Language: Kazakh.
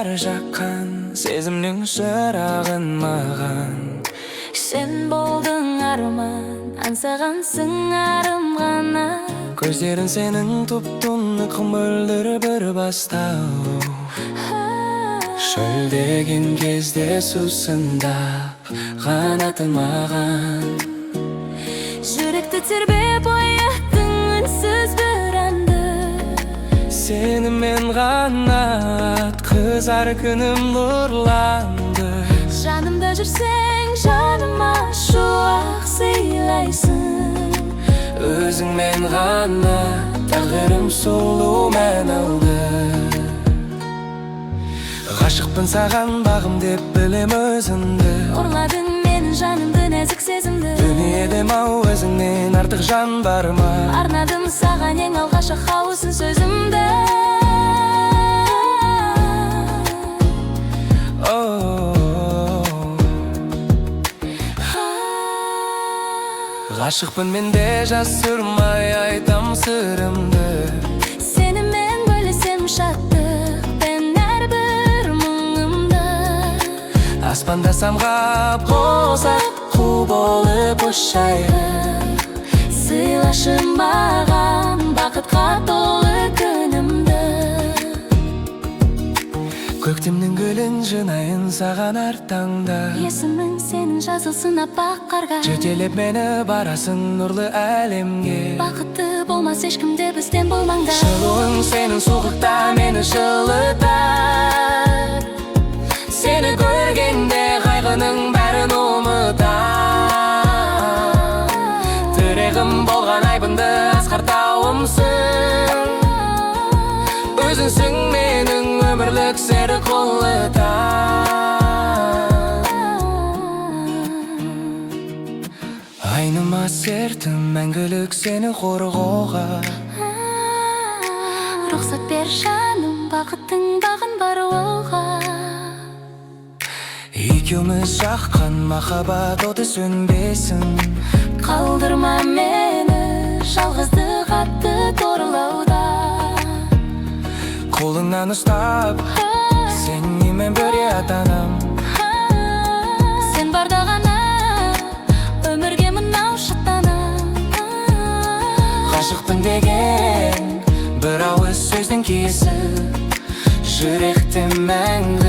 бары жаққан, сезімнің шырағын маған. Сен болдың арман, аңсағансың арым ғана. Көздерін сенің тұп-тұнық мөлдір бір бастау. Шөлдеген кезде сусындап қанатын маған. Жүректі тербеп ояттың үнсіз бір әнді. Сенімен ғана қызар күнім нұрланды. Жанымда жүрсең, жаныма шуақ сыйлайсың. Өзіңмен ғана тағдырым сұлу мән алды. Ғашықпын саған бағым деп білем өзімді. Ұрладың менің жанымды, нәзік сезімді. Дүниеде мау өзіңнен артық жан бар ма? Арнадым саған ең алғаш хаусын сөзімді. Ғашықпын мен де жасырмай айтам сырымды. Сенімен бөлісем шаттық пен әрбір мұңымды. Аспанда самғап қосақ қу болып ұшайық. Сыйлашы маған бақытқа толы күнімді. Көктемнің гүлін жинайын саған әр таңда. Есімің сенің жазылсын аппақ қарға. Жетелеп мені барасың нұрлы әлемге. Бақытты болмас ешкімде бізден бұл маңда. Жылуың сенің суықта мені жылытар. Сені көргенде қайғының бәрін ұмытар. Тірегім болған айбынды асқар тауымсың. Өзіңсің менің өмірлік серік қолытар. Айныма сертім мәңгілік сені қорғауға. Рұқсат бер жаным, бақыттың бағын баруға. Екеуміз жаққан махаббат оты сөнбесін. Қалдырма мені жалғыздық атты торлауда. Қолыңнан ұстап, сен немен бүре атанам. Сен барда ғана өмірге мынау шаттанам. Ғашықпын деген бір ауыз сөздің киесі жүректе мәңгі